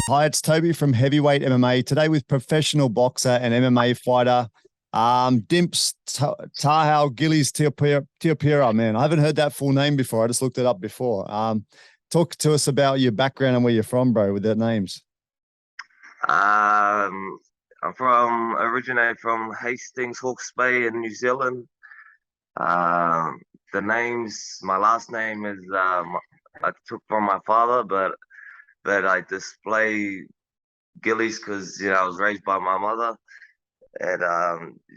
Hi, it's Toby from Heavyweight MMA. Today with professional boxer and MMA fighter, Dimps Gillies Tiapira. Man, I haven't heard that full name before. I just looked it up before. Talk to us about your background and where you're from, bro, with their names. I'm originate from Hastings, Hawke's Bay in New Zealand. The names, my last name is I took from my father, but I display Gillies because I was raised by my mother, and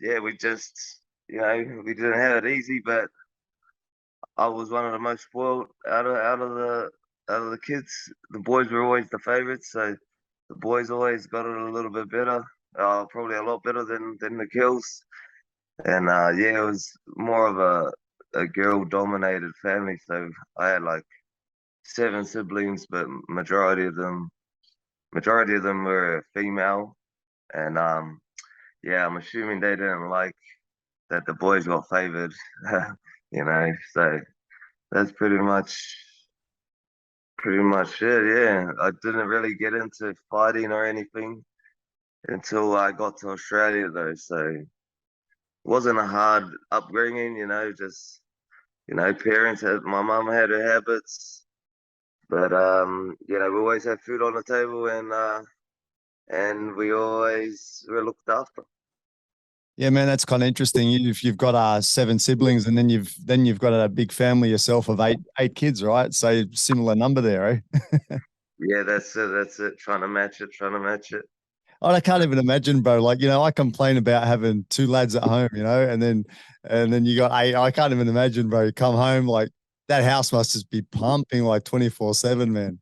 yeah, we just we didn't have it easy, but I was one of the most spoiled out of the kids. The boys were always the favorites, so the boys always got it a little bit better, probably a lot better than the girls. And yeah, it was more of a girl dominated family. So I had like seven siblings, but majority of them were female. And yeah, I'm assuming they didn't like that the boys got favored, So that's pretty much it. Yeah, I didn't really get into fighting or anything until I got to Australia though. So it wasn't a hard upbringing, just parents had my mum had her habits, but we always had food on the table and we always were looked after. Yeah, man, that's kind of interesting. You've got seven siblings, and then you've got a big family yourself of eight kids, right? So similar number there, eh? Yeah, that's it. Trying to match it. Oh, I can't even imagine, bro. Like, I complain about having two lads at home, and then you got eight. I can't even imagine, bro. You come home, like that house must just be pumping like 24/7, man.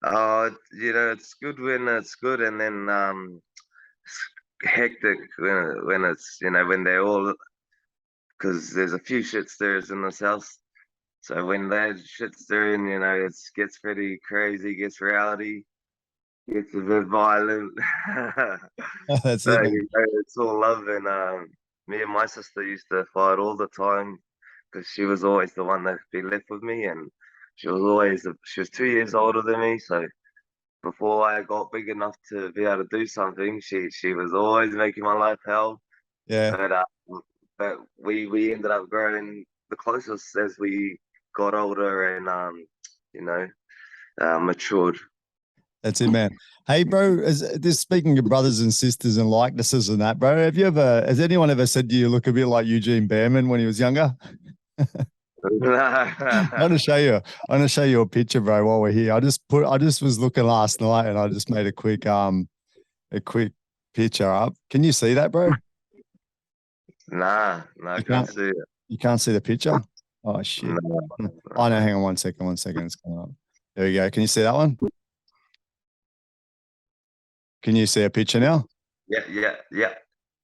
Oh, it's good when it's good, and then it's hectic when it's when they're all, because there's a few shit stirrers in this house. So when that shit stirring, it gets pretty crazy, gets rowdy, gets a bit violent. That's it, But man. it's all love, and me and my sister used to fight all the time because she was always the one that be left with me, and she was 2 years older than me. So before I got big enough to be able to do something, she was always making my life hell. Yeah. But we ended up growing the closest as we got older and you know matured. That's it, man. Hey, bro, this speaking of brothers and sisters and likenesses and that, bro, has anyone ever said to you look a bit like Eugene Behrman when he was younger? I want to show you. I want to show you a picture, bro, while we're here. I just was looking last night and I just made a quick picture up. Can you see that, bro? Nah, I You can't can't see it. you can't see the picture? Oh shit. Nah. Oh no, hang on one second, it's coming up. There we go. Can you see that one? Can you see a picture now? Yeah.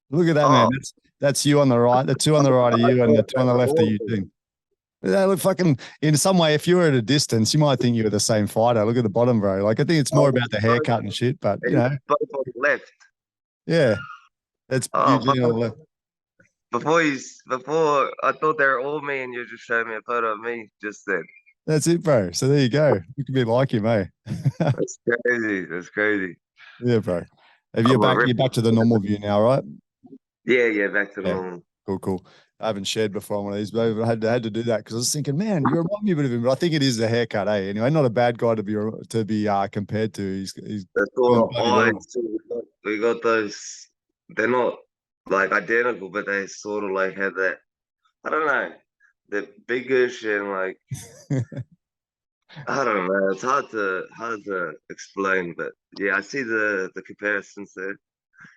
Look at that, man. Oh, That's you on the right. The two on the right are I you, and the thought two they on the were left are all. Eugene. They look fucking, in some way, if you were at a distance, you might think you were the same fighter. Look at the bottom, bro. Like, I think it's more Oh, about the haircut and shit, but both on the left. yeah, that's Oh, Eugene on the left. before I thought they were all me, and you just showed me a photo of me just then. That's it, bro. So there you go. You could be like him, eh? That's crazy. That's crazy. Yeah, bro. Have you I'm a back? rip. You're back to the normal view now, right? Yeah. Back to the Yeah. normal. Cool. I haven't shared before on one of these, but I had to do that because I was thinking, man, you remind me a bit of him, but I think it is the haircut, eh? Anyway, not a bad guy to be compared to. He's That's doing all bloody eyes well. too. We got those. They're not like identical, but they sort of like have that. I don't know. They're biggish and like I don't know. It's hard to explain, but yeah, I see the comparisons there.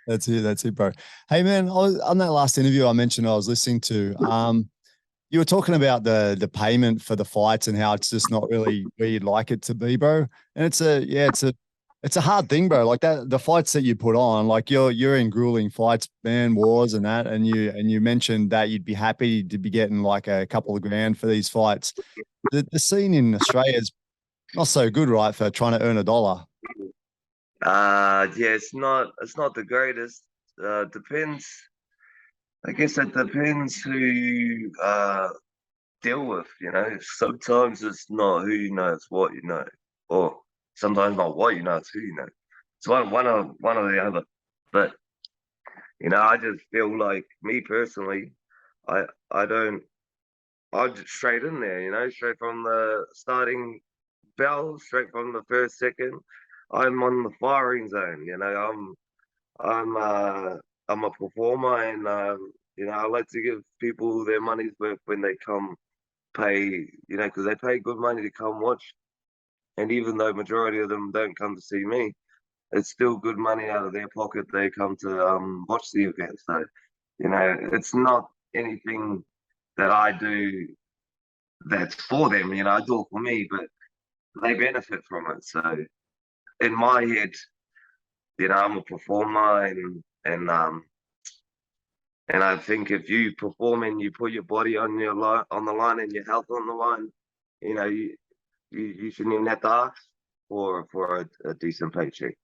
That's it, bro. Hey, man, on that last interview I mentioned I was listening to. You were talking about the payment for the fights and how it's just not really where you'd like it to be, bro. And it's a hard thing, bro. Like that, the fights that you put on, like you're in grueling fights, man, wars and that, and you mentioned that you'd be happy to be getting like a couple of grand for these fights. The scene in Australia is not so good, right, for trying to earn a dollar. Yeah, it's not the greatest. Depends. I guess it depends who you deal with. Sometimes it's not who you know, it's what you know, or sometimes not what you know, it's who you know. It's one or the other. But I just feel like me personally, I I don't I just straight in there, straight from the starting bell, straight from the first second. I'm on the firing zone. I'm I'm a performer, and I like to give people their money's worth when they come pay, because they pay good money to come watch. And even though majority of them don't come to see me, it's still good money out of their pocket. They come to watch the event. So, it's not anything that I do that's for them. I do it for me, but they benefit from it. So in my head, I'm a performer, and I think if you perform and you put your body on the line and your health on the line, you know, you shouldn't even have to ask for a decent paycheck.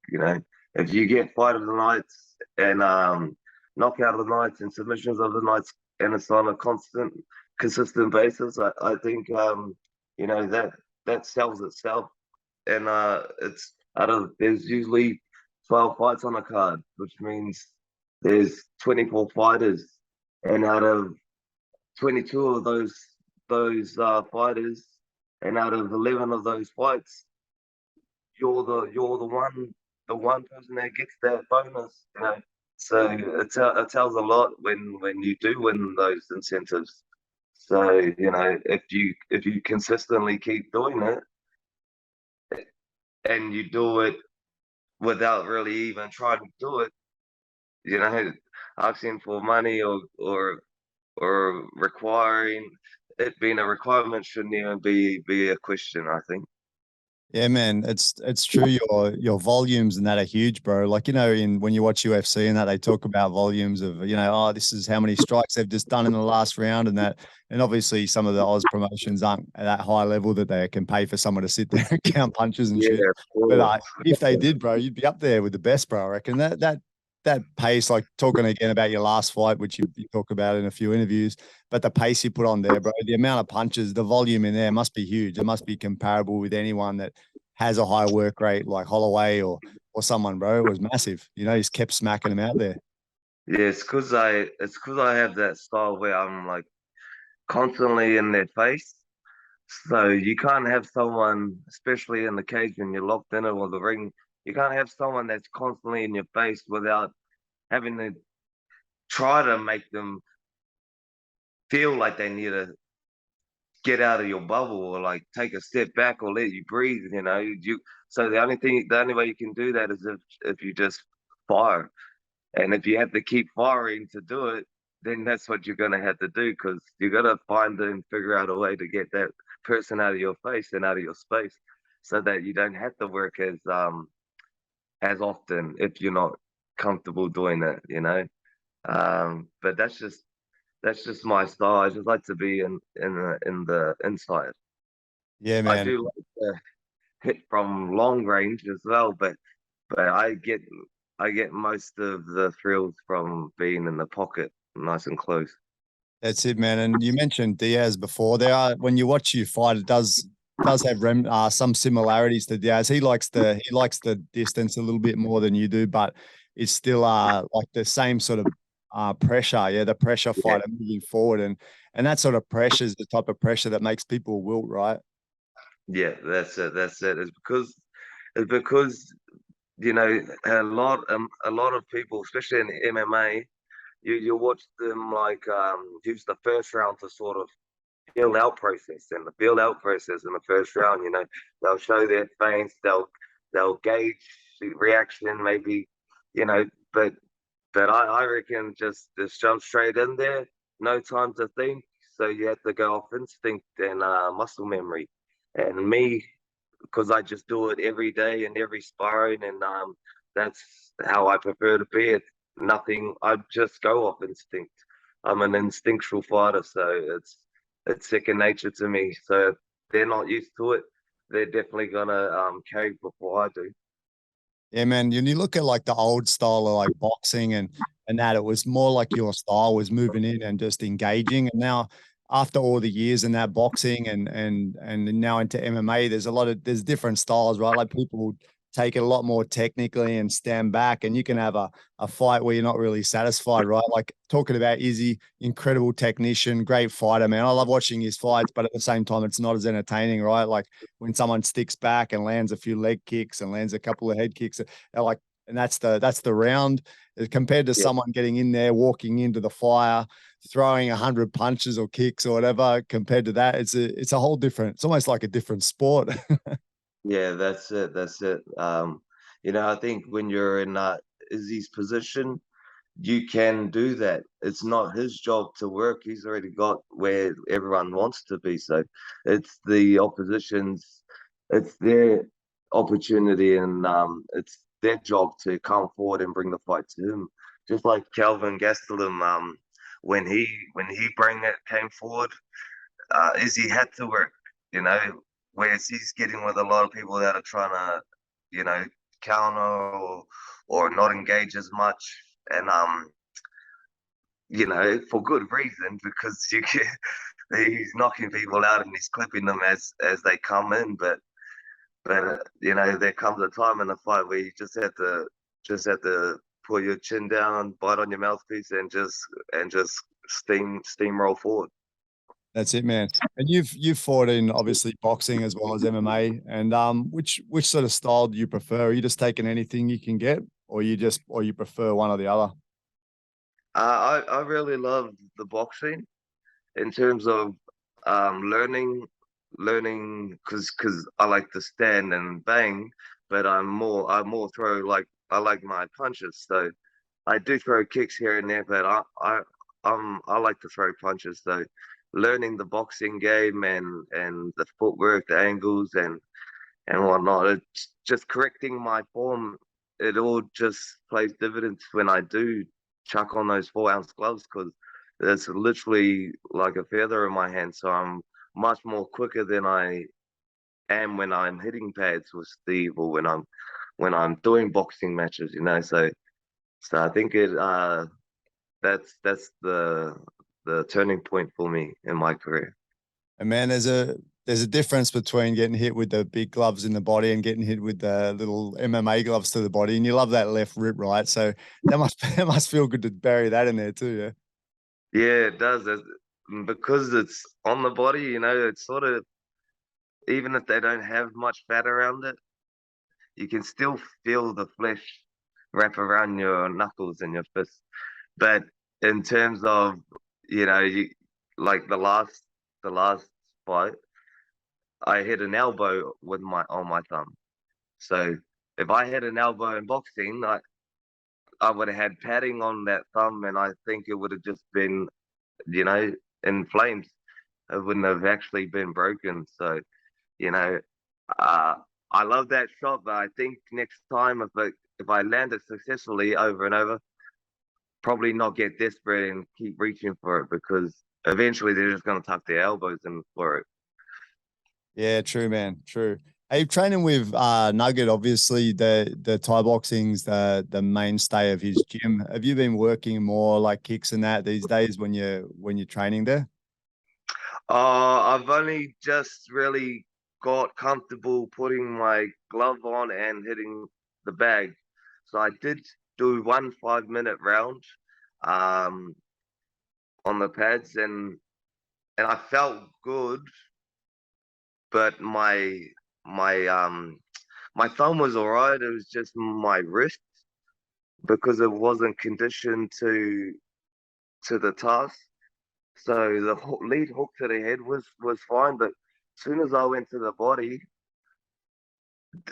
If you get fight of the nights and knockout of the nights and submissions of the nights, and it's on a consistent basis, I think that sells itself. And it's out of there's usually 12 fights on a card, which means there's 24 fighters, and out of 22 of those fighters, and out of 11 of those fights, you're the one person that gets that bonus. So it tells a lot when you do win those incentives. So if you consistently keep doing it, and you do it without really even trying to do it, you know, asking for money or requiring it being a requirement shouldn't even be a question, I think. Yeah, man, it's true. Your volumes and that are huge, bro. Like, in when you watch UFC and that, they talk about volumes of, oh, this is how many strikes they've just done in the last round and that. And obviously some of the Oz promotions aren't at that high level that they can pay for someone to sit there and count punches and Yeah, shit. of But course. if they did, bro, you'd be up there with the best, bro. I reckon that pace, like talking again about your last fight, which you talk about in a few interviews, but the pace you put on there, bro, the amount of punches, the volume in there must be huge. It must be comparable with anyone that has a high work rate like Holloway or someone, bro. It was massive. He's kept smacking them out there. Yeah, it's cause I have that style where I'm like constantly in their face. So you can't have someone, especially in the cage when you're locked in it or the ring, you can't have someone that's constantly in your face without having to try to make them feel like they need to get out of your bubble or like take a step back or let you breathe. So the only way you can do that is if you just fire. And if you have to keep firing to do it, then that's what you're gonna have to do, because you gotta find and figure out a way to get that person out of your face and out of your space, so that you don't have to work as often if you're not comfortable doing that. But that's just my style. I just like to be in the inside. Yeah, I man. do like to hit from long range as well, but I get most of the thrills from being in the pocket, nice and close. That's it, man. And you mentioned Diaz before. When you watch you fight, it does have some similarities to Diaz. He likes the distance a little bit more than you do, but it's still like the same sort of pressure. Yeah, the pressure Yeah, fighter moving forward, and that sort of pressure is the type of pressure that makes people wilt, right? yeah, that's it. That's it. It's because a lot of people, especially in MMA, you watch them like use the first round to sort of build out process in the first round. They'll show their feints, they'll gauge the reaction, maybe, you know, but I reckon just jump straight in there, no time to think. So you have to go off instinct and muscle memory. And me, because I just do it every day and every sparring, and that's how I prefer to be. It's nothing. I just go off instinct. I'm an instinctual fighter, so it's second nature to me. So if they're not used to it, they're definitely gonna cave before I do. Yeah, man. When you look at like the old style of like boxing and that, it was more like your style was moving in and just engaging. And now, after all the years in that boxing and now into MMA, there's different styles, right? Like people take it a lot more technically and stand back, and you can have a fight where you're not really satisfied, right? Like talking about Izzy, incredible technician, great fighter, man. I love watching his fights, but at the same time, it's not as entertaining, right? Like when someone sticks back and lands a few leg kicks and lands a couple of head kicks, they're like, and that's the round compared to someone getting in there, walking into the fire, throwing 100 punches or kicks or whatever. Compared to that, it's a whole different. It's almost like a different sport. Yeah, that's it. That's it. I think when you're in Izzy's position, you can do that. It's not his job to work. He's already got where everyone wants to be. So it's the opposition's, it's their opportunity, and it's their job to come forward and bring the fight to him. Just like Calvin Gastelum, when he came forward, Izzy had to work, you know, whereas he's getting with a lot of people that are trying to, counter or not engage as much. And for good reason, because he's knocking people out and he's clipping them as they come in. But there comes a time in the fight where you just have to put your chin down, bite on your mouthpiece, and just steamroll forward. That's it, man. And you've fought in obviously boxing as well as MMA. And which sort of style do you prefer? Are you just taking anything you can get, or you prefer one or the other? I really love the boxing in terms of learning because I like to stand and bang, but I more throw, like I like my punches. So I do throw kicks here and there, but I like to throw punches. So learning the boxing game and the footwork, the angles and whatnot, it's just correcting my form. It all just plays dividends when I do chuck on those 4 ounce gloves, because it's literally like a feather in my hand. So I'm much more quicker than I am when I'm hitting pads with Steve, or when I'm doing boxing matches. So I think that's the turning point for me in my career. And man, there's a difference between getting hit with the big gloves in the body and getting hit with the little MMA gloves to the body. And you love that left rip, right? So that must feel good to bury that in there too, yeah. Yeah, it does. Because it's on the body, it's sort of, even if they don't have much fat around it, you can still feel the flesh wrap around your knuckles and your fists. But in terms of, like the last fight, I hit an elbow on my thumb. So if I hit an elbow in boxing, I would have had padding on that thumb, and I think it would have just been, you know, in flames. It wouldn't have actually been broken. So, you know, uh, I love that shot, but I think next time, if I land it successfully over and over, probably not get desperate and keep reaching for it, because eventually they're just going to tuck their elbows in for it. Yeah, true, man. True. Are you training with Nugget? Obviously, the Thai boxing's the mainstay of his gym. Have you been working more like kicks and that these days when you're training there? I've only just really got comfortable putting my glove on and hitting the bag. So I did do one 5 minute round um, on the pads, and I felt good, but my thumb was all right. It was just my wrist, because it wasn't conditioned to the task. So the lead hook to the head was fine, but as soon as I went to the body,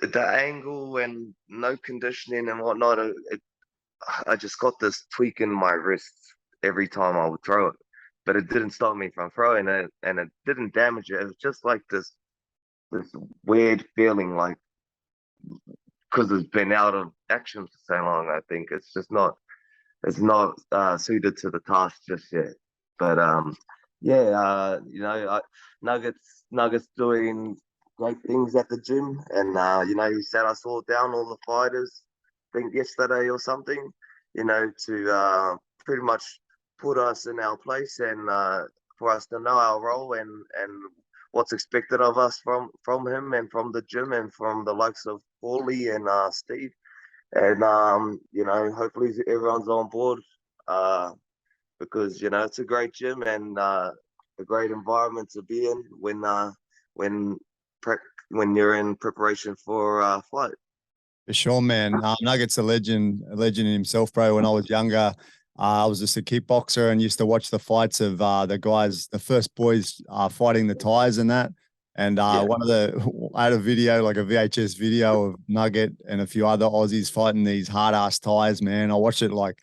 the angle and no conditioning and whatnot, I just got this tweak in my wrist every time I would throw it. But it didn't stop me from throwing it, and it didn't damage it. It was just like this weird feeling, like, because it's been out of action for so long. I think it's not suited to the task just yet. But yeah, Nuggets doing great things at the gym, and he said I saw down all the fighters, I think yesterday or something, to pretty much put us in our place, and for us to know our role and what's expected of us from him and from the gym and from the likes of Paulie and Steve. And hopefully everyone's on board. Because it's a great gym and a great environment to be in when when you're in preparation for a fight. For sure, man. Nugget's a legend in himself, bro. When I was younger, I was just a kickboxer and used to watch the fights of the guys, the first boys fighting the Thais and that. And Yeah. I had a video, like a VHS video of Nugget and a few other Aussies fighting these hard ass Thais, man. I watched it like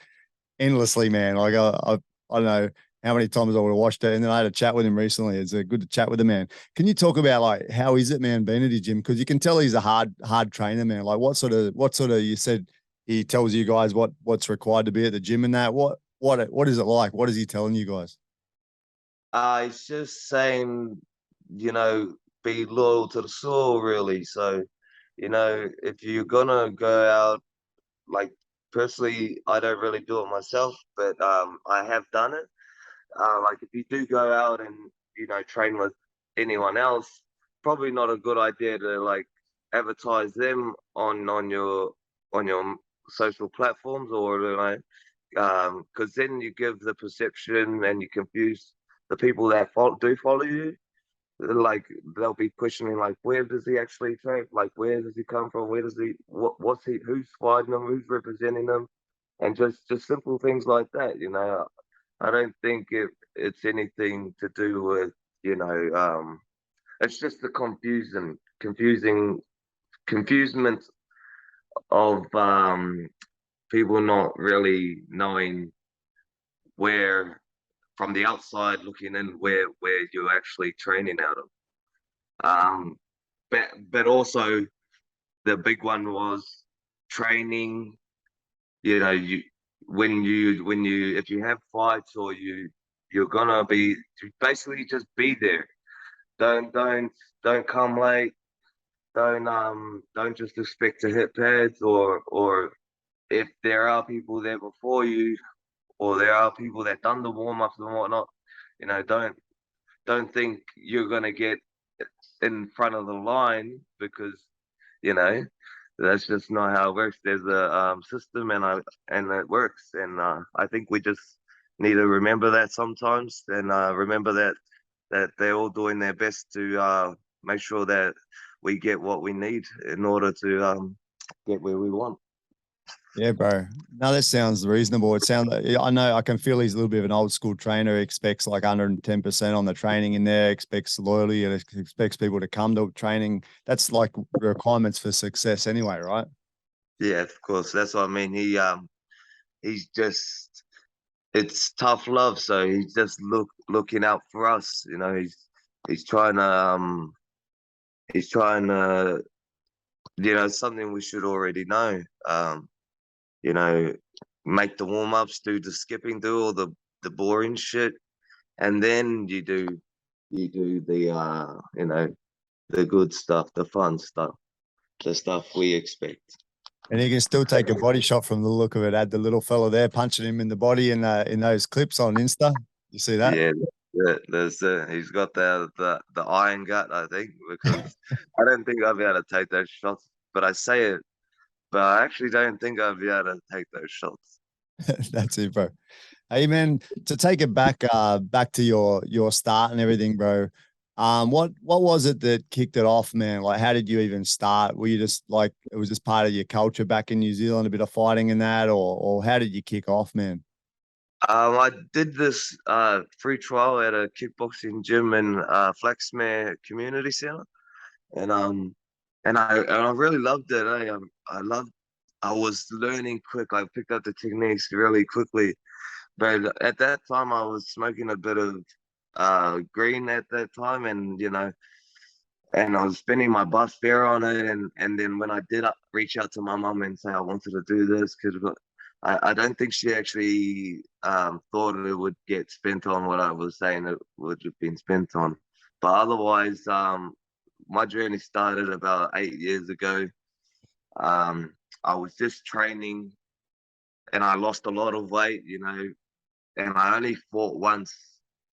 endlessly, man. Like I don't know how many times I would have watched it. And then I had a chat with him recently. It's good to chat with the man. Can you talk about like how is it, man, being at his gym? Because you can tell he's a hard trainer, man. Like what sort of you said he tells you guys what's required to be at the gym and that. What is it like? What is he telling you guys? It's just saying, be loyal to the soil, really. So, if you're gonna go out, like personally, I don't really do it myself, but I have done it. Like if you do go out and train with anyone else, probably not a good idea to like advertise them on your social platforms or because then you give the perception and you confuse the people that do follow you. Like they'll be questioning like, where does he actually train? Like where does he come from? Where does he what's he who's fighting him? Who's representing him? And just simple things like that. I don't think it's anything to do with, it's just the confusement of people not really knowing where from the outside looking in where you're actually training out of. Um, but also the big one was training. You when you if you have fights or you're gonna be basically just be there. Don't come late. Don't just expect to hit pads or if there are people there before you or there are people that done the warm ups and whatnot, don't think you're gonna get in front of the line because you know that's just not how it works. There's a system and it works, and I think we just need to remember that sometimes, and remember that they're all doing their best to make sure that we get what we need in order to get where we want. Yeah, bro. No, that sounds reasonable. It sounds like, I know I can feel he's a little bit of an old school trainer, expects like 110% on the training in there, expects loyalty and expects people to come to training. That's like requirements for success anyway, right? Yeah, of course. That's what I mean. He's just it's tough love, so he's just looking out for us. He's trying to he's trying to something we should already know. You know, make the warm ups, do the skipping, do all the boring shit, and then you do the good stuff, the fun stuff, the stuff we expect. And he can still take a body shot from the look of it. Had the little fella there punching him in the body in those clips on Insta. You see that? Yeah, he's got the iron gut, I think, because I don't think I'll be able to take those shots. But I say it, but I actually don't think I'll be able to take those shots. That's it, bro. Hey man, to take it back to your start and everything, bro. What was it that kicked it off, man? Like how did you even start? Were you just like it was just part of your culture back in New Zealand, a bit of fighting and that, or how did you kick off, man? I did this free trial at a kickboxing gym in Flaxmere Community Centre, and I really loved it. I was learning quick. I picked up the techniques really quickly. But at that time, I was smoking a bit of green at that time, and I was spending my bus fare on it. And then when I did reach out to my mum and say I wanted to do this, because I don't think she actually thought it would get spent on what I was saying it would have been spent on. But otherwise, my journey started about 8 years ago. I was just training and I lost a lot of weight, and I only fought once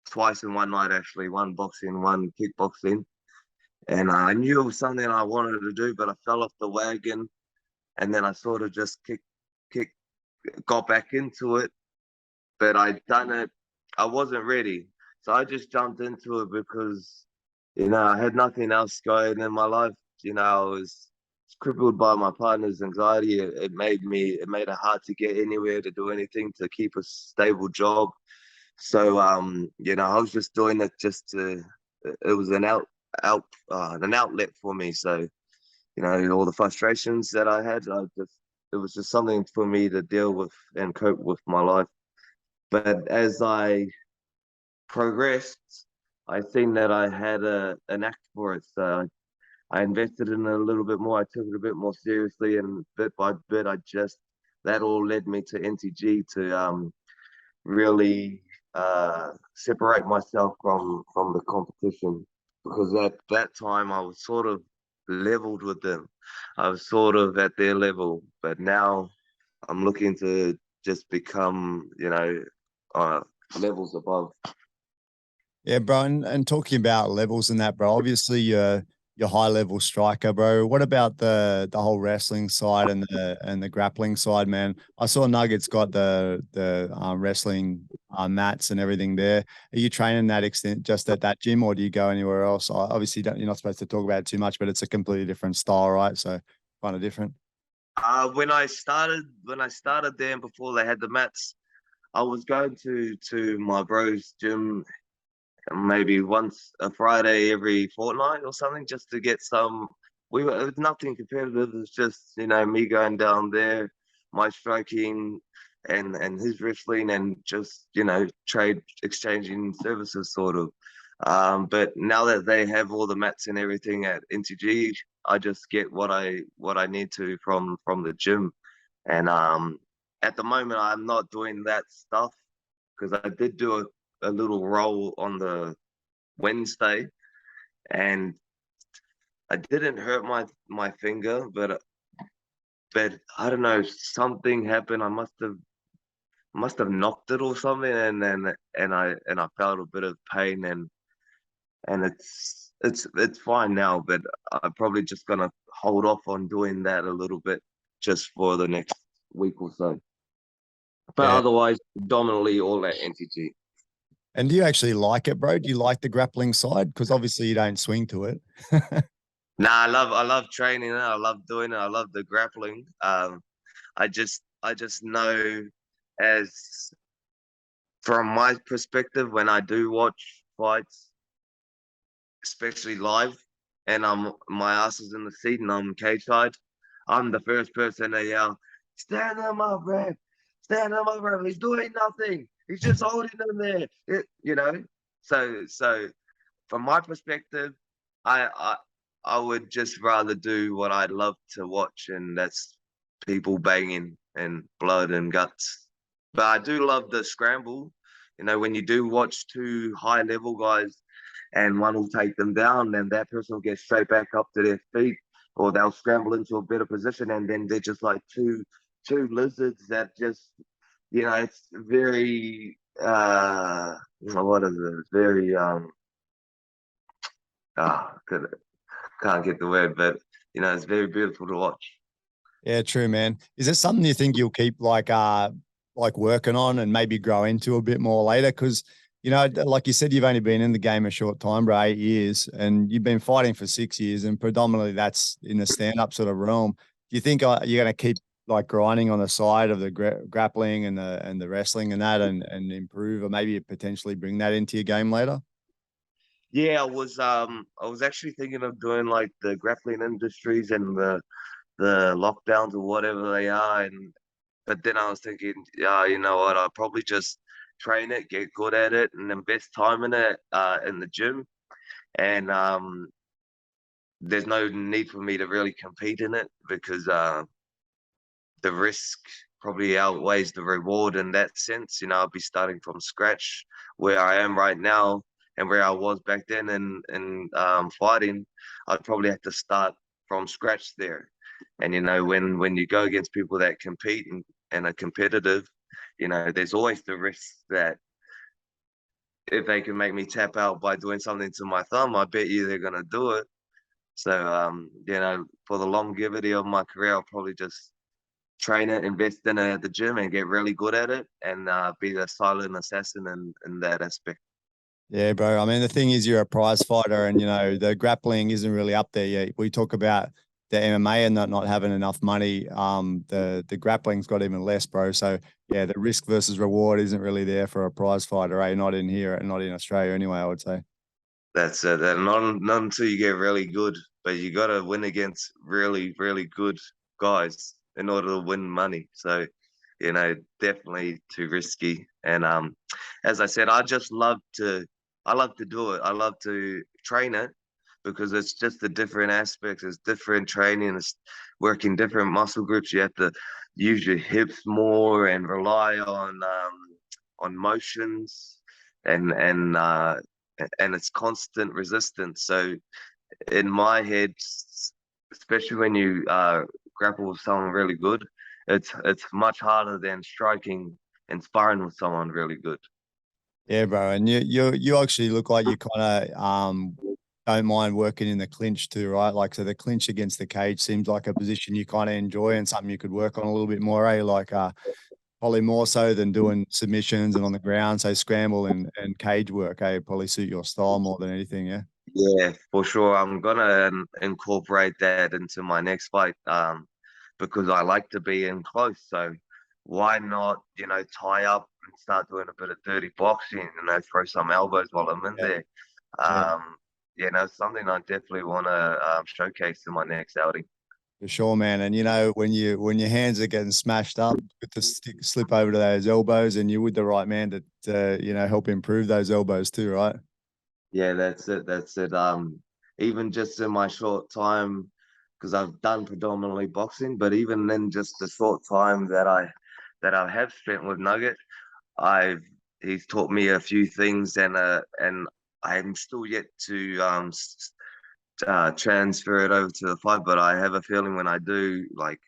twice in one night actually, one boxing, one kickboxing. And I knew it was something I wanted to do, but I fell off the wagon, and then I sort of just kick, got back into it. But I'd done it. I wasn't ready, so I just jumped into it because I had nothing else going in my life. I was crippled by my partner's anxiety. It made it hard to get anywhere, to do anything, to keep a stable job. So I was just doing it just to. It was an outlet for me. So all the frustrations that I had, it was just something for me to deal with and cope with my life. But as I progressed, I seen that I had an act for it. So I invested in it a little bit more. I took it a bit more seriously, and bit by bit, that all led me to NTG to really separate myself from the competition, because at that time I was sort of leveled with them. I was sort of at their level, but now I'm looking to just become, uh, levels above. Yeah, bro. And talking about levels and that, bro, obviously you're high level striker, bro. What about the whole wrestling side and the grappling side, man? I saw Nuggets got the wrestling mats and everything there. Are you training that extent just at that gym, or do you go anywhere else? Obviously, you're not supposed to talk about it too much, but it's a completely different style, right? So kind of different. When I started there, and before they had the mats, I was going to my bro's gym maybe once a Friday every fortnight or something, just to get some. It was nothing competitive. It was just me going down there, my striking, and his wrestling, and just trade exchanging services sort of. But now that they have all the mats and everything at NTG, I just get what I need to from the gym. And at the moment, I'm not doing that stuff because I did do a little roll on the Wednesday, and I didn't hurt my finger, but I don't know, something happened. I must have knocked it or something, and I felt a bit of pain, and it's fine now, but I'm probably just gonna hold off on doing that a little bit just for the next week or so. But Yeah. otherwise, predominantly all at NTG. And do you actually like it, bro? Do you like the grappling side? Because obviously you don't swing to it. Nah, I love training it. I love doing it. I love the grappling. I just know, as from my perspective, when I do watch fights, especially live, and my ass is in the seat and I'm cage side, I'm the first person to yell, "Stand him up, ref! Stand him up, ref! He's doing nothing. He's just holding him there." So from my perspective, I I I would just rather do what I love to watch, and that's people banging and blood and guts. But I do love the scramble. When you do watch two high level guys and one will take them down, then that person will get straight back up to their feet, or they'll scramble into a better position, and then they're just like two lizards that just it's very what is it? Very ah, can't get the word, but it's very beautiful to watch. Yeah, true, man. Is it something you think you'll keep like working on and maybe grow into a bit more later? Because like you said, you've only been in the game a short time, bro, 8 years, and you've been fighting for 6 years, and predominantly that's in the stand-up sort of realm. Do you think you're going to keep like grinding on the side of the grappling and the wrestling and that, and improve, or maybe potentially bring that into your game later? Yeah, I was actually thinking of doing like the grappling industries and the lockdowns or whatever they are, and but then I was thinking, yeah, you know what? I'll probably just train it, get good at it, and invest time in it in the gym. And there's no need for me to really compete in it, because the risk probably outweighs the reward in that sense. I'll be starting from scratch where I am right now and where I was back then, and fighting. I'd probably have to start from scratch there. And when you go against people that compete and are competitive, there's always the risk that if they can make me tap out by doing something to my thumb, I bet you they're gonna do it. So you know, for the longevity of my career, I'll probably just train it, invest in it at the gym, and get really good at it, and be the silent assassin in that aspect. Yeah, bro. I mean, the thing is, you're a prize fighter, and the grappling isn't really up there yet. We talk about the MMA and not having enough money. The grappling's got even less, bro. So yeah, the risk versus reward isn't really there for a prize fighter, eh? Not in here, not in Australia, anyway. I would say. That's it. And not until you get really good, but you got to win against really, really good guys in order to win money. So, you know, definitely too risky. And as I said, I love to do it. I love to train it because it's just the different aspects. It's different training. It's working different muscle groups. You have to use your hips more and rely on motions and and it's constant resistance. So in my head, especially when you grapple with someone really good, it's much harder than striking and sparring with someone really good. Yeah, bro. And you actually look like you kind of don't mind working in the clinch too, right? Like, so the clinch against the cage seems like a position you kind of enjoy and something you could work on a little bit more, eh? Like probably more so than doing submissions and on the ground. So scramble and cage work, eh? Probably suit your style more than anything, yeah. Yeah, for sure. I'm gonna incorporate that into my next fight, because I like to be in close. So why not, you know, tie up and start doing a bit of dirty boxing, you know, throw some elbows while I'm in Yeah. there. Yeah. You know, something I definitely want to showcase in my next outing. For sure, man. And when your hands are getting smashed up, good to slip over to those elbows, and you're with the right man to help improve those elbows too, right? Yeah, that's it. That's it. Even just in my short time, because I've done predominantly boxing, but even in just the short time that I have spent with Nugget, I've he's taught me a few things, and I'm still yet to transfer it over to the fight. But I have a feeling when I do, like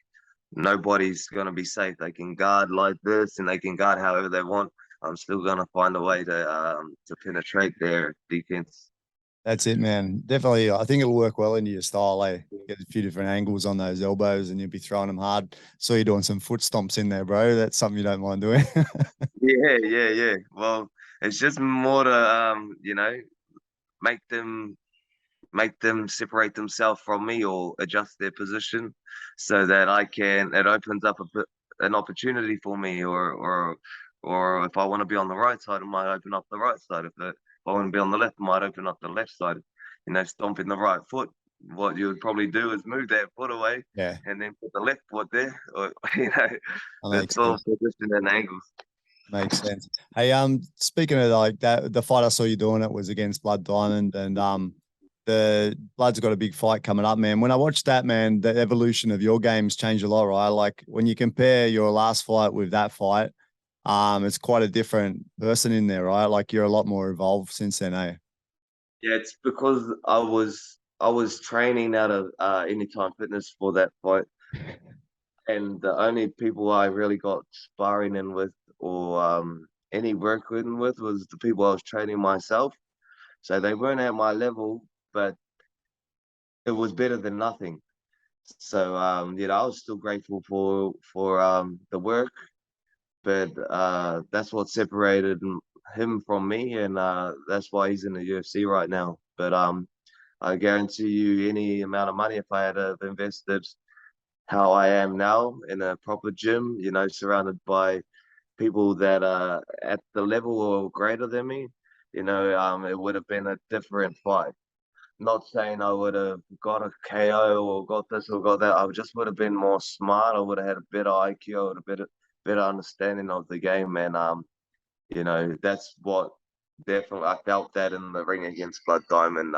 nobody's gonna be safe. They can guard like this, and they can guard however they want. I'm still gonna find a way to penetrate their defense. That's it, man. Definitely. I think it'll work well into your style, eh? Get a few different angles on those elbows and you'll be throwing them hard. So you're doing some foot stomps in there, bro. That's something you don't mind doing. Yeah, yeah, yeah. Well, it's just more to you know, make them make them separate themselves from me or adjust their position so that it opens up an opportunity for me or if I want to be on the right side, it might open up the right side. If I want to be on the left, it might open up the left side. You know, stomping the right foot. What you would probably do is move that foot away Yeah, and then put the left foot there. Or you know, that it's makes all sense. position and angles. Makes sense. Hey, speaking of like that, the fight I saw you doing it was against Blood Diamond, and the Blood's got a big fight coming up, man. When I watched that, man, the evolution of your game's changed a lot, right? Like when you compare your last fight with that fight, it's quite a different person in there, right? Like you're a lot more evolved since then, eh? Yeah, it's because I was training out of Anytime Fitness for that fight, and the only people I really got sparring in with or any working with was the people I was training myself. So they weren't at my level, but it was better than nothing. So you know, I was still grateful for the work, but that's what separated him from me, and that's why he's in the UFC right now. But I guarantee you, any amount of money, if I had have invested how I am now in a proper gym, you know, surrounded by people that are at the level or greater than me, you know, it would have been a different fight. Not saying I would have got a KO or got this or got that. I just would have been more smart. I would have had a better IQ, or a better understanding of the game, and you know, that's what definitely I felt that in the ring against Blood Diamond.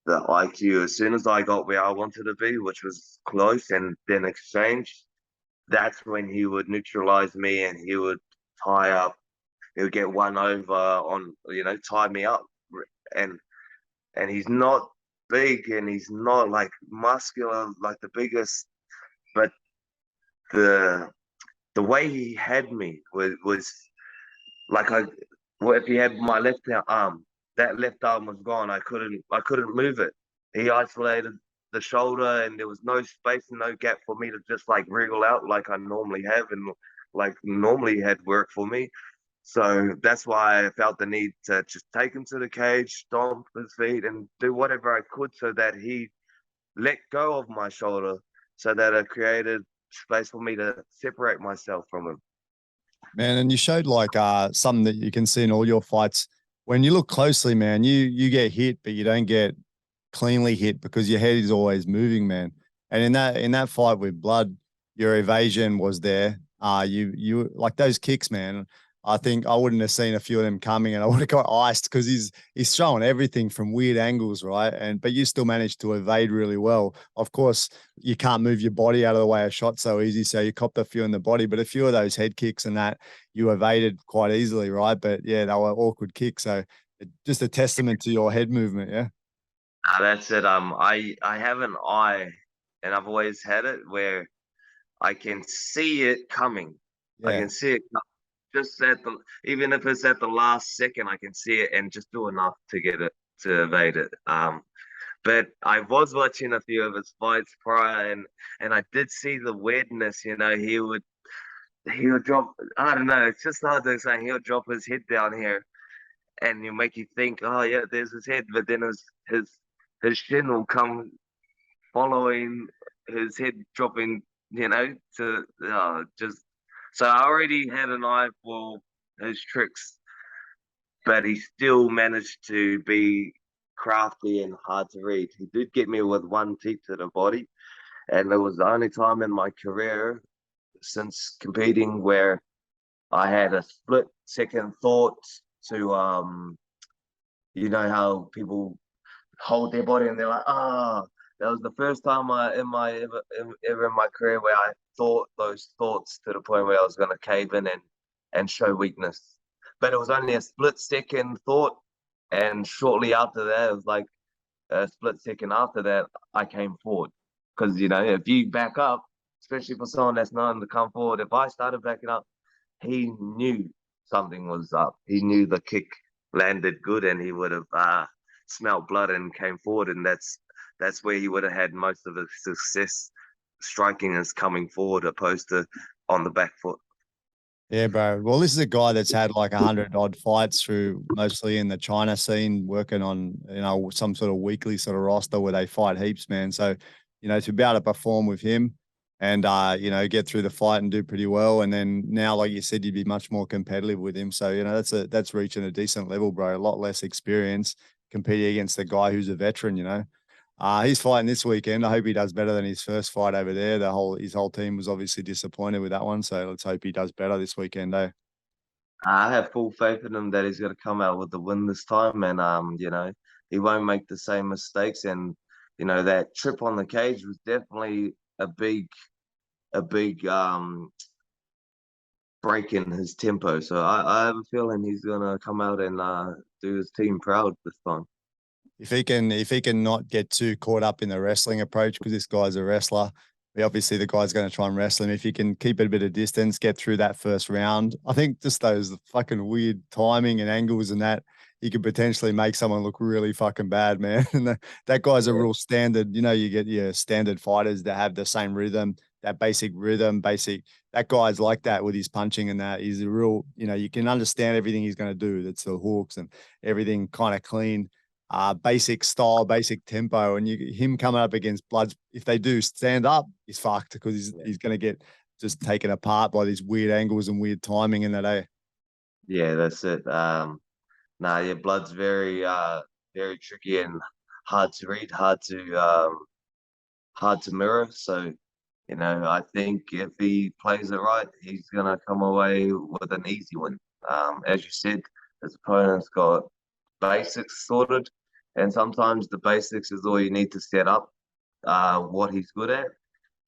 The IQ, as soon as I got where I wanted to be, which was close, and then exchange, that's when he would neutralize me and he would tie up. He would get one over on, you know, tie me up, and he's not big and he's not like muscular like the biggest, but the the way he had me was like Well, if he had my left arm, that left arm was gone. I couldn't move it. He isolated the shoulder, and there was no space and no gap for me to just like wriggle out like I normally have, and like normally had worked for me. So that's why I felt the need to just take him to the cage, stomp his feet, and do whatever I could so that he let go of my shoulder, so that it created space for me to separate myself from him. Man, and you showed like something that you can see in all your fights. When you look closely, man, you get hit, but you don't get cleanly hit because your head is always moving, man. And in that fight with Blood, your evasion was there. You like those kicks, man. I think I wouldn't have seen a few of them coming, and I would have got iced because he's throwing everything from weird angles, right? And but you still managed to evade really well. Of course, you can't move your body out of the way of shot so easy, so you copped a few in the body. But a few of those head kicks and that you evaded quite easily, right? But yeah, they were awkward kicks. So just a testament to your head movement, yeah. That's it. I have an eye, and I've always had it where I can see it coming. I Yeah. can see it just at the even if it's at the last second, I can see it and just do enough to get it to evade it. But I was watching a few of his fights prior, and I did see the weirdness. He would drop. I don't know. It's just hard to explain. He'll drop his head down here, and you make you think, oh yeah, there's his head, but then his shin will come following his head dropping, to just. So I already had an eye for his tricks, but he still managed to be crafty and hard to read. He did get me with one teep to the body, and it was the only time in my career since competing where I had a split second thought to you know how people hold their body and they're like, ah, that was the first time ever in my career where I thought those thoughts to the point where I was going to cave in and show weakness. But it was only a split second thought, and shortly after that, it was like a split second after that, I came forward. Because if you back up, especially for someone that's known to come forward, if I started backing up, he knew something was up. He knew the kick landed good, and he would have smelt blood and came forward, and that's where he would have had most of his success. Striking is coming forward opposed to on the back foot. Yeah, bro. Well, this is a guy that's had like 100 odd fights through mostly in the China scene, working on, some sort of weekly sort of roster where they fight heaps, man. So, to be able to perform with him and, get through the fight and do pretty well. And then now, like you said, you'd be much more competitive with him. So, that's reaching a decent level, bro. A lot less experience competing against a guy who's a veteran. He's fighting this weekend. I hope he does better than his first fight over there. His whole team was obviously disappointed with that one, so let's hope he does better this weekend, eh? I have full faith in him that he's going to come out with the win this time, and he won't make the same mistakes. And that trip on the cage was definitely a big break in his tempo. So I have a feeling he's going to come out and do his team proud this time. If he can not get too caught up in the wrestling approach, because this guy's a wrestler, obviously the guy's going to try and wrestle him. If he can keep it a bit of distance, get through that first round, I think just those fucking weird timing and angles and that, he could potentially make someone look really fucking bad, man. And that guy's a real standard. You get your standard fighters that have the same rhythm, that basic rhythm, that guy's like that with his punching and that. He's a real, you can understand everything he's going to do. That's the hooks and everything kind of clean, basic style, basic tempo, and him coming up against Bloods, if they do stand up, he's fucked because he's going to get just taken apart by these weird angles and weird timing in that. Yeah, that's it. Nah, yeah, Blood's very tricky and hard to read, hard to mirror. So, I think if he plays it right, he's gonna come away with an easy win. As you said, his opponent's got basics sorted, and sometimes the basics is all you need to set up what he's good at.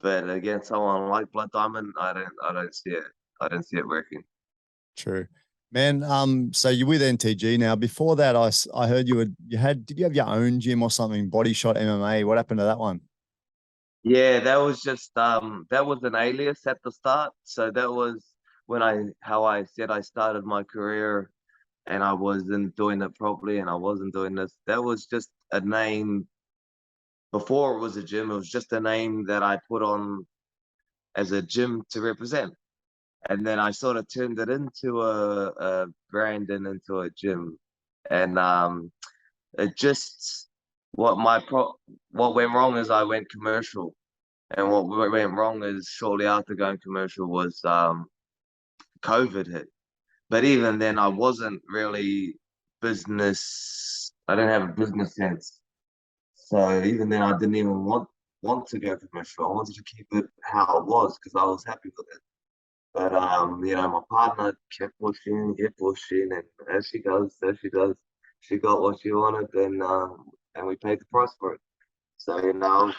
But against someone like Blood Diamond, I don't see it. I don't see it working. True, man. So you're with NTG now. Before that, I heard did you have your own gym or something? Body Shot MMA. What happened to that one? Yeah, that was just that was an alias at the start. So that was when I how I said I started my career and I wasn't doing it properly, and I wasn't doing this. That was just a name. Before it was a gym, it was just a name that I put on as a gym to represent. And then I sort of turned it into a brand and into a gym. And it just what went wrong is I went commercial. And what went wrong is shortly after going commercial was COVID hit. But even then, I wasn't really business. I don't have a business sense. So even then, I didn't even want to go commercial. I wanted to keep it how it was because I was happy with it. But you know, my partner kept pushing, and as she does, she got what she wanted, and we paid the price for it. So you know,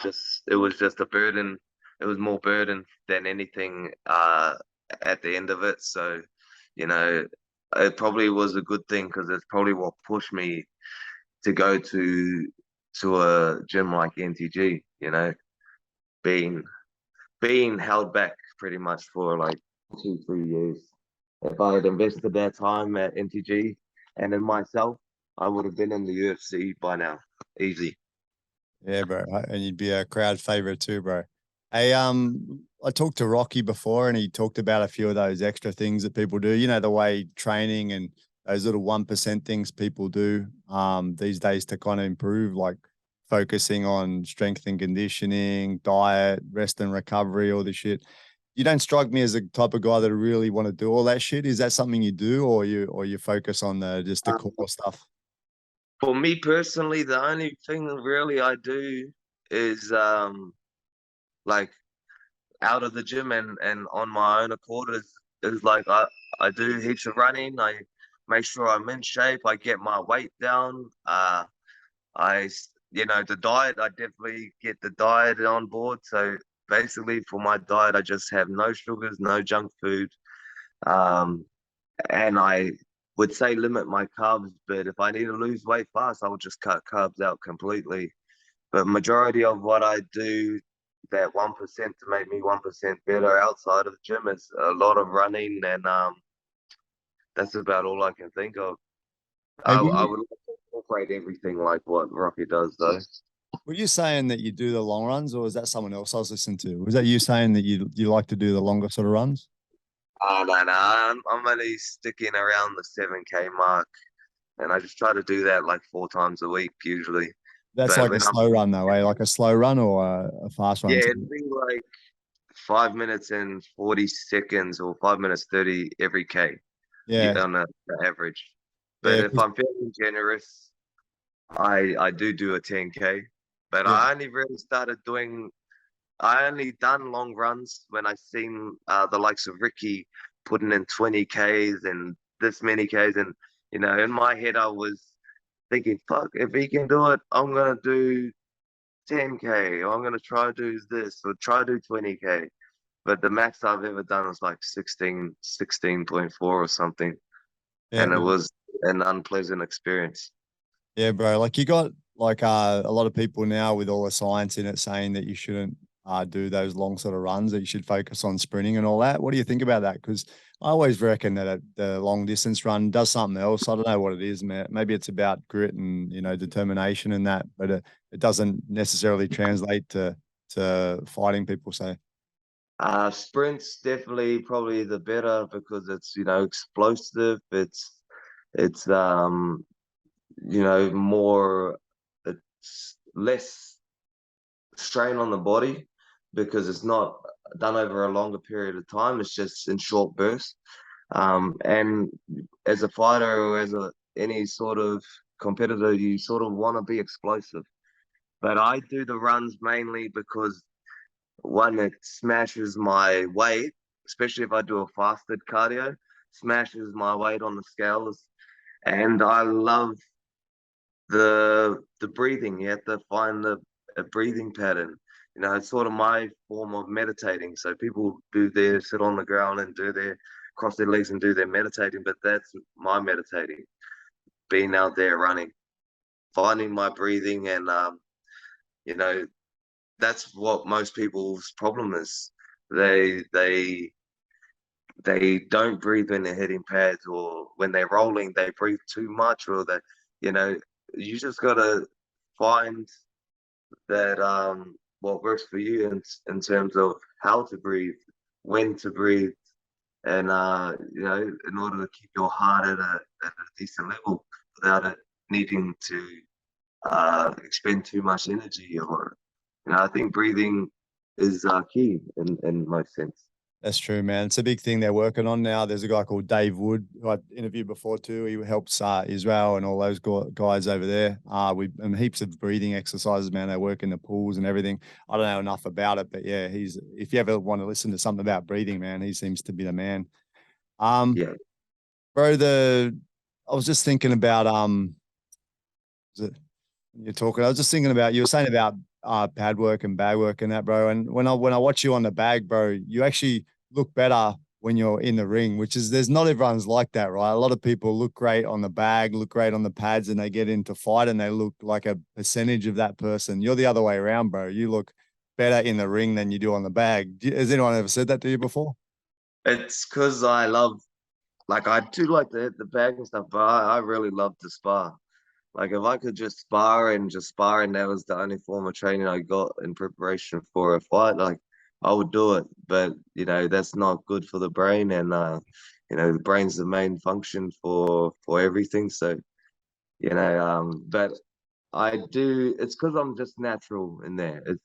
it was just a burden. It was more burden than anything at the end of it. So, you know, it probably was a good thing because it's probably what pushed me to go to a gym like NTG. You know, being being held back pretty much for like 2, 3 years. If I had invested that time at NTG and in myself, I would have been in the UFC by now, easy. Yeah, bro. And you'd be a crowd favorite too, bro. Hey, I talked to Rocky before and he talked about a few of those extra things that people do, you know, the way training and those little 1% things people do these days to kind of improve, like focusing on strength and conditioning, diet, rest and recovery, all this shit. You don't strike me as the type of guy that really want to do all that shit. Is that something you do, or you focus on the just the core stuff? For me personally, the only thing really I do is like out of the gym and on my own accord is like I do heaps of running. I make sure I'm in shape. I get my weight down. You know, the diet, I definitely get the diet on board. So basically, for my diet, I just have no sugars, no junk food. Um, and I would say limit my carbs, but if I need to lose weight fast, I would just cut carbs out completely. But majority of what I do, that 1% to make me 1% better outside of the gym is a lot of running, and that's about all I can think of. Hey, I would incorporate everything like what Rocky does, though. were you saying that you do the long runs, or was that someone else I was listening to? Was that you saying that you like to do the longer sort of runs? No. I'm only sticking around the 7K mark, and I just try to do that like 4 times a week usually. That's But like a when I'm slow run though, eh? Like a slow run or a fast run yeah, too. it'd be like 5 minutes and 40 seconds or 5 minutes 30 every K Yeah, on the average. But yeah, if I'm feeling generous, I do a 10K. But yeah, I only done long runs when I seen the likes of Ricky putting in 20Ks and this many Ks. And, you know, in my head, I was thinking, fuck, if he can do it, I'm going to do 10K. Or I'm going to try to do this or try to do 20K. But the max I've ever done was like 16.4 or something. yeah, And it was an unpleasant experience. yeah, bro. Like you got like a lot of people now with all the science in it saying that you shouldn't do those long sort of runs, that you should focus on sprinting and all that. What do you think about that? Because I always reckon that the long distance run does something else. I don't know what it is, man. Maybe it's about grit and determination and that, but it doesn't necessarily translate to fighting people. So Sprints definitely probably the better because it's explosive. It's more, it's less strain on the body because it's not done over a longer period of time. It's just in short bursts. And as a fighter or as any sort of competitor, you sort of want to be explosive. But I do the runs mainly because one, it smashes my weight, especially if I do a fasted cardio, smashes my weight on the scales. And I love the breathing. You have to find a breathing pattern. You know, it's sort of my form of meditating. So people do their sit on the ground and do their cross their legs and do their meditating, but that's my meditating. Being out there running, finding my breathing, and you know, that's what most people's problem is. They they don't breathe when they're hitting pads, or when they're rolling, they breathe too much, or that, you know, you just gotta find that what works for you in terms of how to breathe, when to breathe, and in order to keep your heart at a decent level without it needing to expend too much energy. Or I think breathing is key in most sense. That's true, man. It's a big thing they're working on now. There's a guy called Dave Wood who I interviewed before too. He helps Israel and all those guys over there. And heaps of breathing exercises, man. They work in the pools and everything. I don't know enough about it, but yeah, if you ever want to listen to something about breathing, man, he seems to be the man. Yeah. Bro, I was just thinking about you're talking. I was just thinking about you were saying about pad work and bag work and that, bro. And when I watch you on the bag, bro, you actually look better when you're in the ring, which is there's not everyone's like that, right? A lot of people look great on the bag, look great on the pads, and they get into fight and they look like a percentage of that person. You're the other way around, bro. You look better in the ring than you do on the bag. Has anyone ever said that to you before? It's because I love, like, I do like to hit the bag and stuff, but I really love to spar. Like, if I could just spar and that was the only form of training I got in preparation for a fight, like, I would do it. But, that's not good for the brain. And, the brain's the main function for everything. So, but it's because I'm just natural in there. It's,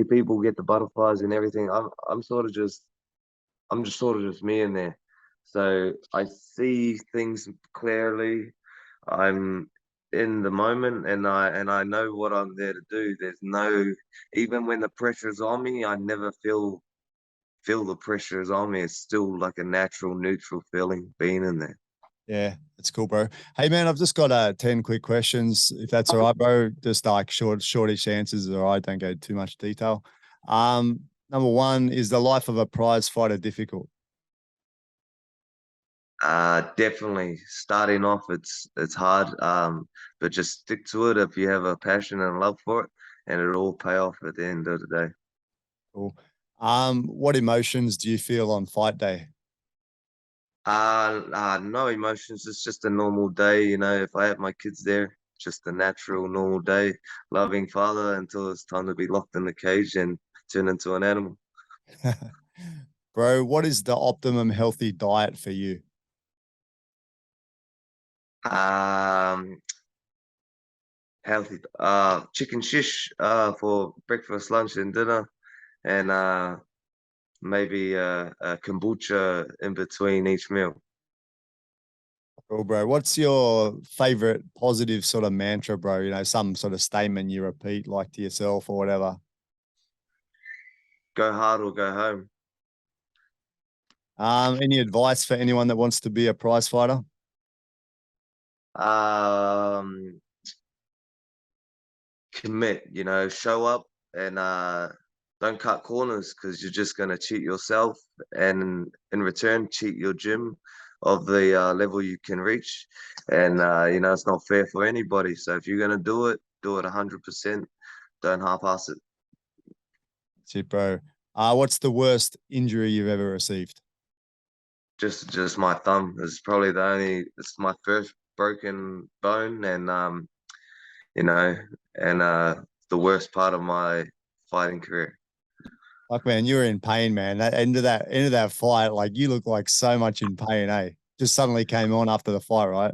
people get the butterflies and everything. I'm just sort of just me in there. So I see things clearly. I'm in the moment, and I know what I'm there to do. There's no, even when the pressure is on me, I never feel the pressure is on me. It's still like a natural, neutral feeling being in there. Yeah, that's cool, bro. Hey, man, I've just got 10 quick questions, if that's all right, bro. Just like shortish answers, all right. Don't go too much detail. Number one, is the life of a prize fighter difficult? Definitely starting off, it's hard. But just stick to it if you have a passion and love for it, and it'll all pay off at the end of the day. Cool. What emotions do you feel on fight day? No emotions. It's just a normal day. If I have my kids there, just a natural, normal day. Loving father until it's time to be locked in the cage and turn into an animal. Bro, what is the optimum healthy diet for you? Um, Healthy. Chicken shish. For breakfast, lunch, and dinner, and maybe a kombucha in between each meal. Cool, bro. What's your favorite positive sort of mantra, bro? Some sort of statement you repeat like to yourself or whatever. Go hard or go home. Any advice for anyone that wants to be a prize fighter? Um, Commit. Show up, and don't cut corners, because you're just gonna cheat yourself, and in return cheat your gym of the level you can reach. And it's not fair for anybody. So if you're gonna do it 100%. Don't half-ass it. That's it, bro. What's the worst injury you've ever received? Just my thumb is probably the only. It's my first broken bone, and you know, and the worst part of my fighting career. Like, man, you were in pain, man. That end of that fight, like you look like so much in pain, eh? Just suddenly came on after the fight, right?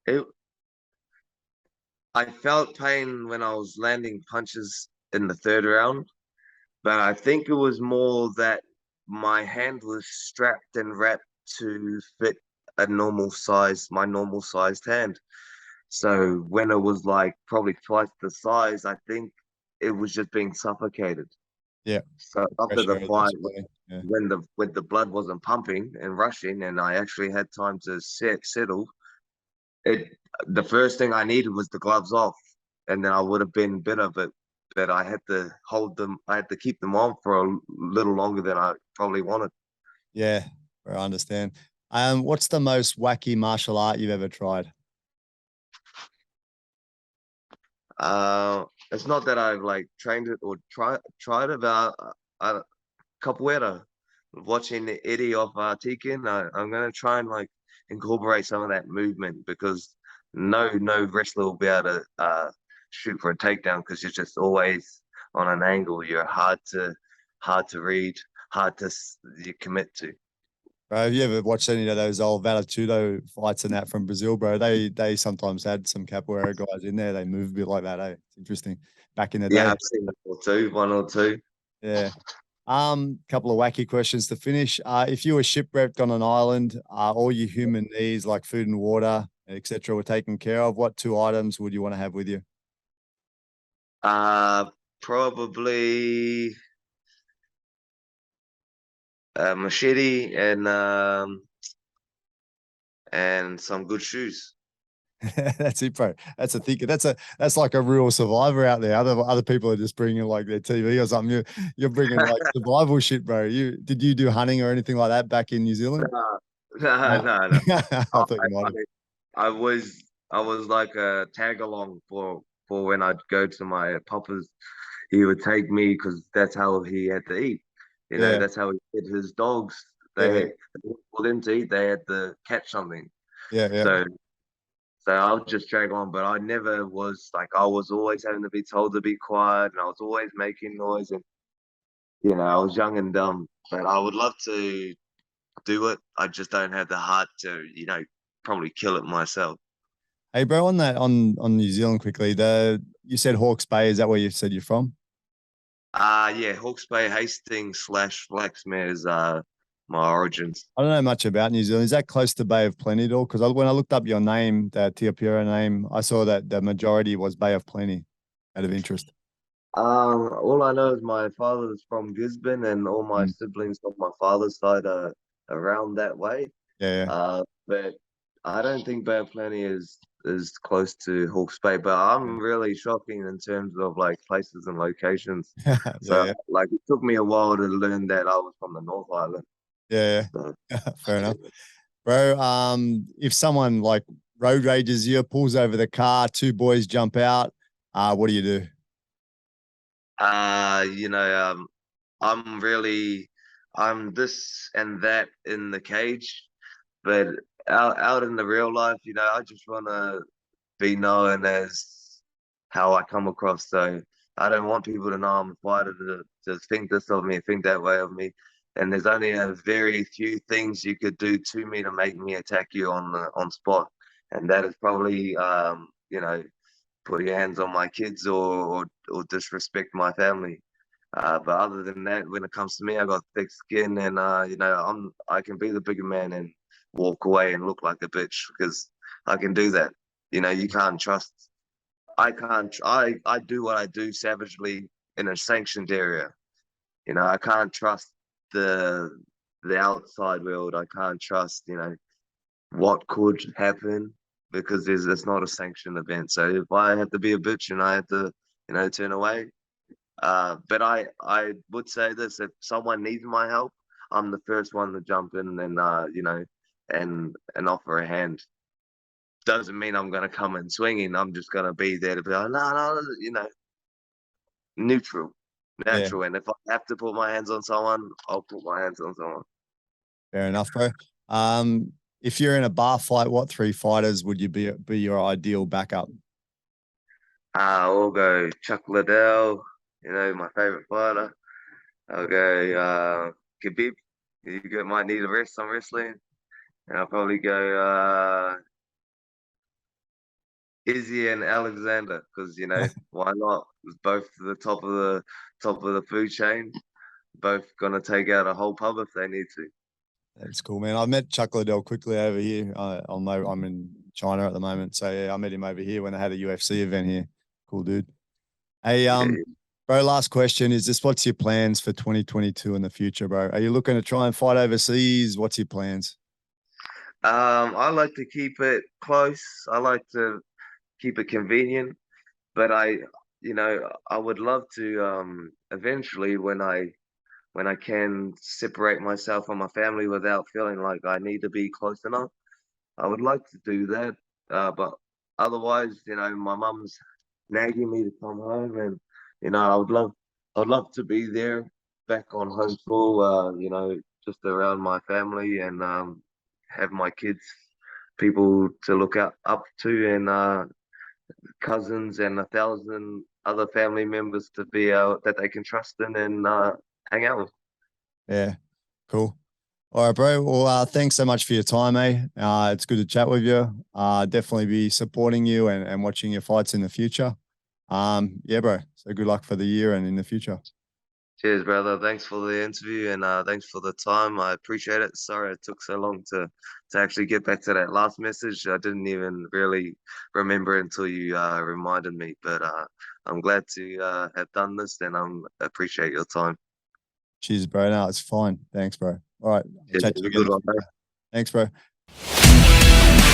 It, I felt pain when I was landing punches in the third round, but I think it was more that my hand was strapped and wrapped to fit my normal sized hand. So when it was like probably twice the size, I think it was just being suffocated. Yeah. So after the Pressure, fight, yeah. when the blood wasn't pumping and rushing, and I actually had time to settle, it the first thing I needed was the gloves off, and then I would have been better. But I had to hold them. I had to keep them on for a little longer than I probably wanted. Yeah, bro, I understand. What's the most wacky martial art you've ever tried? It's not that I've like trained it or tried it, but capoeira. watching Eddie off Tekin, I'm gonna try and like incorporate some of that movement because no wrestler will be able to shoot for a takedown because you're just always on an angle. You're hard to read, hard to you commit to. Bro, have you ever watched any of those old Valatudo fights and that from Brazil, bro? They sometimes had some capoeira guys in there. They move a bit like that, eh? It's interesting. Back in the Yeah, day. I've seen one or two. Yeah. Couple of wacky questions to finish. If you were shipwrecked on an island, all your human needs like food and water, etc., were taken care of, what two items would you want to have with you? Probably a machete and some good shoes. That's it, bro. That's a thinker. That's like a real survivor out there. Other people are just bringing like their TV or something. You're bringing like survival shit, bro. Did you do hunting or anything like that back in New Zealand? No, No. no. I I, thought you might have. I I was like a tag along for when I'd go to my papa's. He would take me because that's how he had to eat. You know, Yeah, that's how he fed his dogs. yeah, For them to eat, they had to catch something. yeah. So so I'll just drag on. But I never was like I was always having to be told to be quiet, and I was always making noise, and I was young and dumb. But I would love to do it. I just don't have the heart to, probably kill it myself. Hey, bro, on that on New Zealand quickly. You said Hawke's Bay. Is that where you said you're from? Yeah, Hawke's Bay, Hastings / Flaxmere is my origins. I don't know much about New Zealand. Is that close to Bay of Plenty at all? Because when I looked up your name, the Tiapira name, I saw that the majority was Bay of Plenty out of interest. All I know is my father's from Gisborne, and all my Mm. siblings on my father's side are around that way. Yeah, But I don't think Bay of Plenty is close to Hawke's Bay. But I'm really shocking in terms of like places and locations. yeah, So yeah, like it took me a while to learn that I was from the North Island. yeah, So yeah. Fair enough, bro. If someone like road rages you, pulls over the car, two boys jump out, what do you do? uh, you know, um, I'm really I'm this and that in the cage, but out in the real life, I just wanna be known as how I come across. So I don't want people to know I'm a fighter to think this of me, think that way of me. And there's only a very few things you could do to me to make me attack you on spot. And that is probably put your hands on my kids or disrespect my family. But other than that, when it comes to me, I got thick skin, and I can be the bigger man and walk away and look like a bitch because I can do that. You can't trust. I can't. I do what I do savagely in a sanctioned area. I can't trust the the outside world. I can't trust what could happen because it's not a sanctioned event. So if I have to be a bitch and I have to turn away, but I would say this: if someone needs my help, I'm the first one to jump in and and offer a hand. Doesn't mean I'm gonna come in swinging. I'm just gonna be there to be like, no, no, neutral, Yeah, natural. And if I have to put my hands on someone, I'll put my hands on someone. fair enough, bro. Um, if you're in a bar fight, what three fighters would you be your ideal backup? We'll go Chuck Liddell, my favorite fighter. I'll go Khabib. Might need a rest on wrestling. And I'll probably go Izzy and Alexander because why not? It's both to the top of the food chain. Both gonna take out a whole pub if they need to. That's cool, man. I met Chuck Liddell quickly over here. I'm in China at the moment, so yeah, I met him over here when they had a UFC event here. Cool dude. Hey, Yeah. bro. Last question is this: what's your plans for 2022 in the future, bro? Are you looking to try and fight overseas? What's your plans? I like to keep it close. I like to keep it convenient, but I would love to eventually when I can separate myself from my family without feeling like I need to be close enough. I would like to do that, but otherwise, my mum's nagging me to come home, and I'd love to be there back on home soil. just around my family and have my kids, people to look up to, and cousins and 1,000 other family members to be that they can trust in and hang out with. Yeah, cool. All right, bro. Well, thanks so much for your time, eh? It's good to chat with you. Definitely be supporting you and watching your fights in the future. Yeah, bro. So good luck for the year and in the future. Cheers, brother. Thanks for the interview and thanks for the time. I appreciate it. Sorry it took so long to actually get back to that last message. I didn't even really remember until you reminded me. But I'm glad to have done this, and appreciate your time. Cheers, bro. No, it's fine. Thanks, bro. All right. I'll Cheers. chat to Have you a again in good the one, future. bro. Thanks, bro.